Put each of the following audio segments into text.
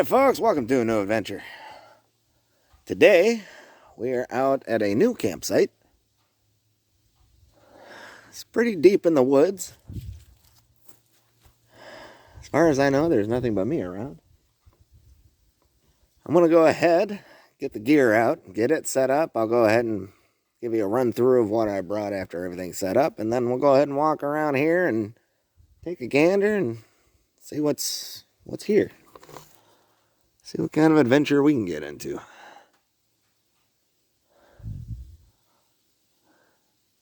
Alright folks, welcome to a new adventure. Today, we are out at a new campsite. It's pretty deep in the woods. As far as I know, there's nothing but me around. I'm going to go ahead, get the gear out, get it set up. I'll go ahead and give you a run through of what I brought after everything's set up. And then we'll go ahead and walk around here and take a gander and see what's here. See what kind of adventure we can get into.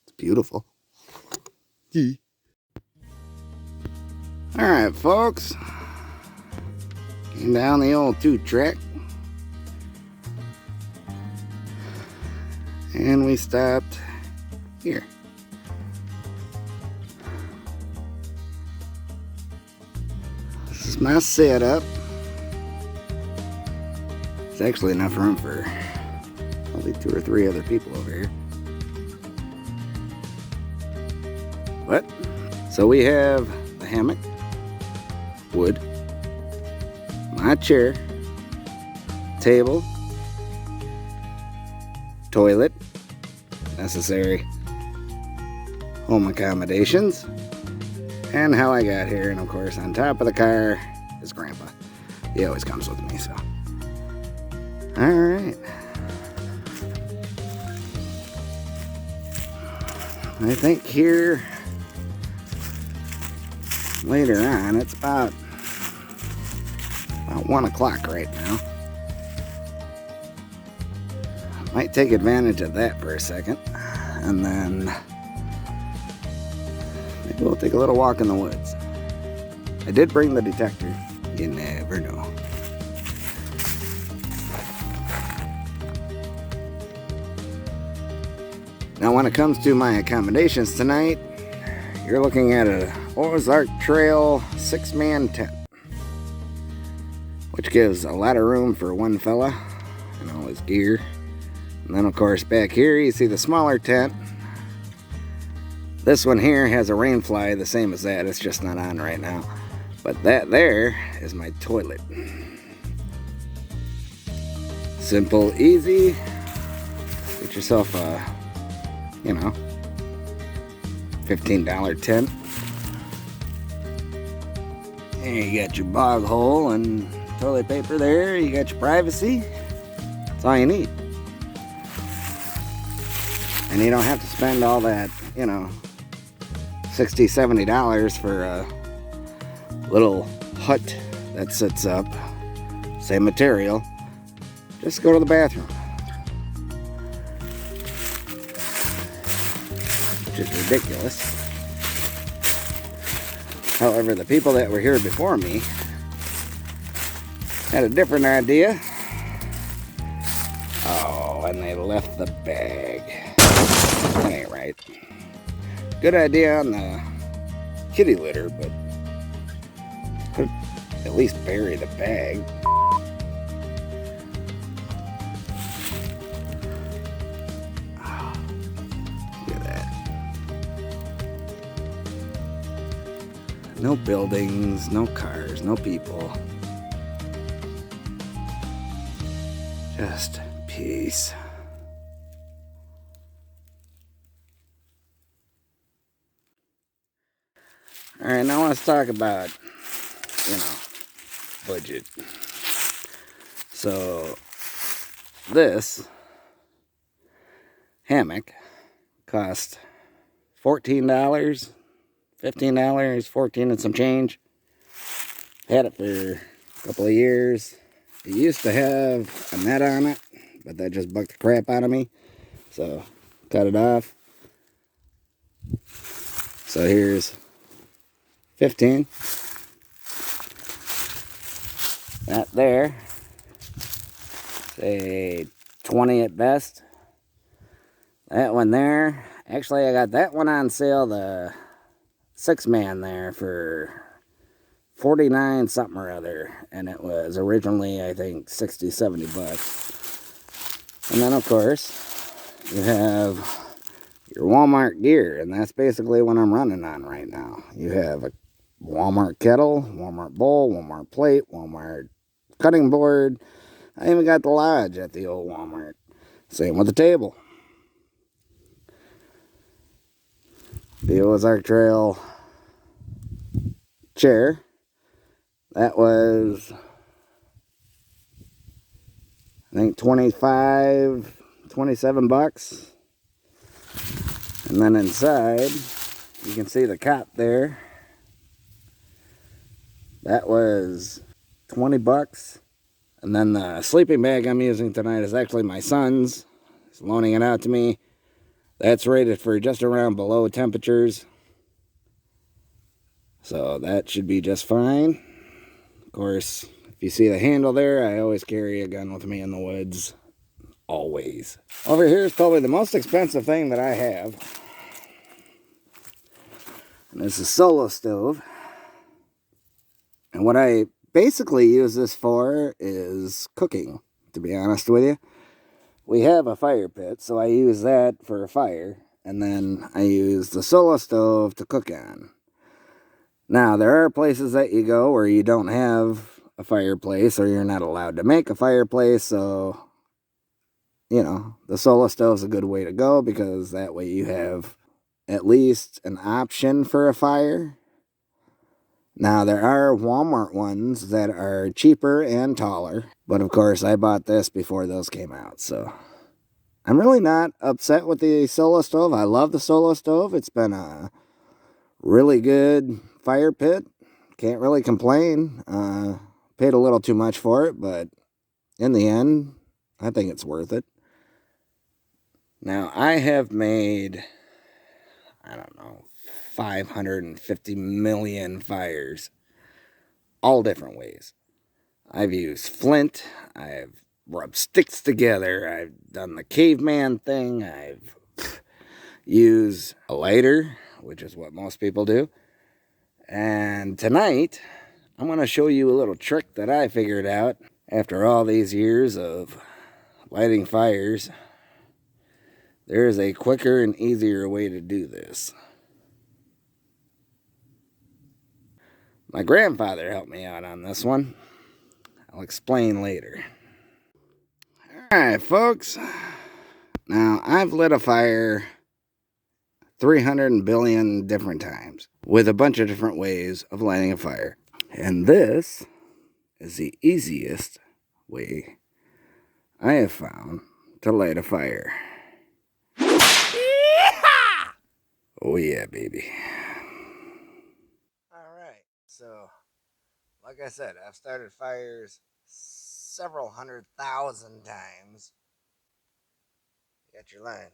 It's beautiful. Alright folks, came down the old 2-track and we stopped here. This is my setup. There's actually enough room for probably 2 or 3 other people over here. But, so we have the hammock, wood, my chair, table, toilet, necessary home accommodations, and how I got here. And of course, on top of the car is Grandpa. He always comes with me, so. Alright. I think here, later on, it's about 1 o'clock right now. Might take advantage of that for a second, and then maybe we'll take a little walk in the woods. I did bring the detector. You never know. Now, when it comes to my accommodations tonight, you're looking at a Ozark Trail 6-man tent, which gives a lot of room for one fella and all his gear. And then of course back here you see the smaller tent. This one here has a rain fly the same as that, it's just not on right now. But that there is my toilet. Simple, easy. Get yourself a, $15 tent. And you got your bog hole and toilet paper there. You got your privacy. That's all you need. And you don't have to spend all that, $60, $70 for a little hut that sits up. Same material. Just go to the bathroom. Which is ridiculous. However, the people that were here before me had a different idea. Oh, and they left the bag. That ain't right. Good idea on the kitty litter, but could at least bury the bag. Oh, look at that. No buildings, no cars, no people. Just peace. Alright, now let's talk about, budget. So, this hammock cost $14, $15, 14 and some change. Had it for a couple of years. It used to have a net on it, but that just bucked the crap out of me. So, cut it off. So here's 15. That there, say 20 at best. That one there, actually I got that one on sale, the 6-man there, for 49 something or other, and it was originally I think 60, 70 bucks. And then of course you have your Walmart gear, and that's basically what I'm running on right now. You have a Walmart kettle, Walmart bowl, Walmart plate, Walmart cutting board. I even got the lodge at the old Walmart. Same with the table. The Ozark Trail chair. That was, I think, 27 bucks. And then inside, you can see the cot there. That was 20 bucks. And then the sleeping bag I'm using tonight is actually my son's. He's loaning it out to me. That's rated for just around below temperatures. So that should be just fine. Of course, if you see the handle there, I always carry a gun with me in the woods. Always. Over here is probably the most expensive thing that I have. And this is Solo Stove. And what I basically use this for is cooking, to be honest with you. We have a fire pit, so I use that for a fire. And then I use the Solo Stove to cook on. Now, there are places that you go where you don't have a fireplace or you're not allowed to make a fireplace. So, you know, the Solo Stove's a good way to go because that way you have at least an option for a fire. Now, there are Walmart ones that are cheaper and taller. But, of course, I bought this before those came out. So, I'm really not upset with the Solo Stove. I love the Solo Stove. It's been a really good fire pit. Can't really complain. Paid a little too much for it, but in the end, I think it's worth it. Now, I have made, I don't know, 550 million fires, all different ways. I've used flint, I've rubbed sticks together, I've done the caveman thing, I've used a lighter, which is what most people do. And tonight, I'm going to show you a little trick that I figured out after all these years of lighting fires. There is a quicker and easier way to do this. My grandfather helped me out on this one. I'll explain later. Alright, folks. Now, I've lit a fire 300 billion different times with a bunch of different ways of lighting a fire. And this is the easiest way I have found to light a fire. Oh yeah, baby. Alright, so like I said, I've started fires several 100,000 times. You got your line.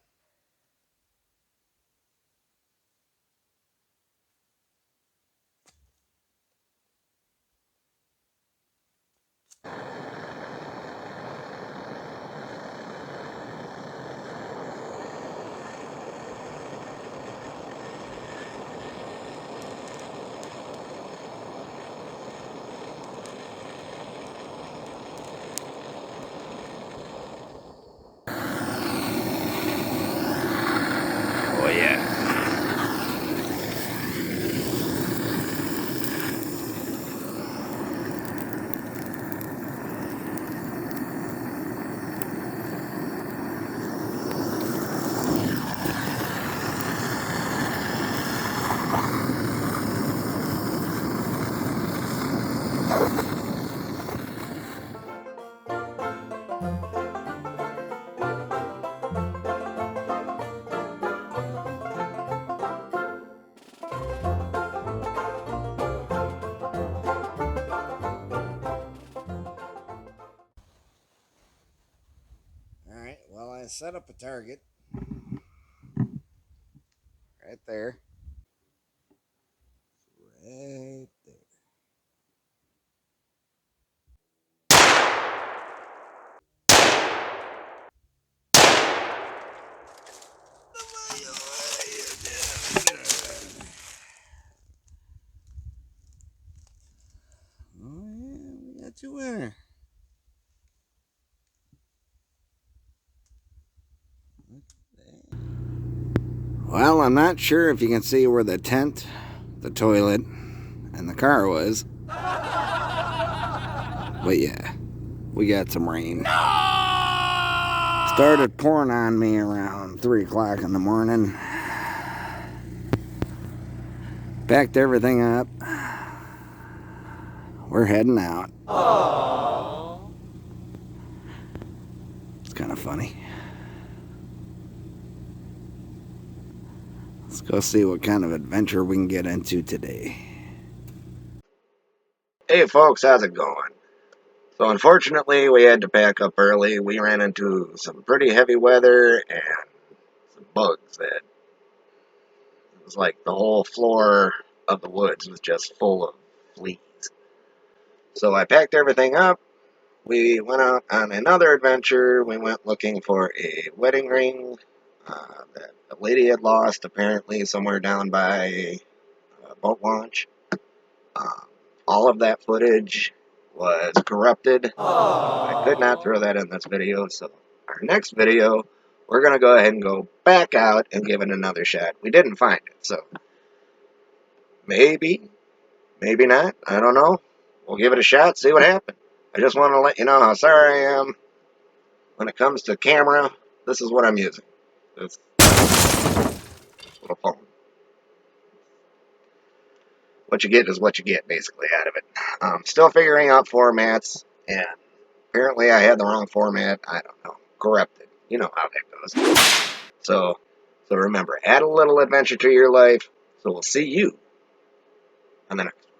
Oh yeah. Alright, well, I set up a target right there. Right there. Oh yeah, we got your winner. Well, I'm not sure if you can see where the tent, the toilet, and the car was. But yeah, we got some rain. Started pouring on me around 3 o'clock in the morning. Packed everything up. We're heading out. Aww. It's kind of funny. Let's go see what kind of adventure we can get into today. Hey folks, how's it going? So unfortunately, we had to pack up early. We ran into some pretty heavy weather and some bugs that it was like the whole floor of the woods was just full of fleas. So I packed everything up. We went out on another adventure. We went looking for a wedding ring that a lady had lost apparently somewhere down by a boat launch. Um, all of that footage was corrupted. I could not throw that in this video, so our next video, we're going to go ahead and go back out and give it another shot. We didn't find it, so maybe, maybe not. I don't know. We'll give it a shot, see what happens. I just want to let you know how sorry I am. When it comes to camera, this is what I'm using. This little phone. What you get is what you get, basically, out of it. Still figuring out formats, and apparently I had the wrong format. I don't know. Corrupted. You know how that goes. So remember, add a little adventure to your life. So we'll see you on the next one.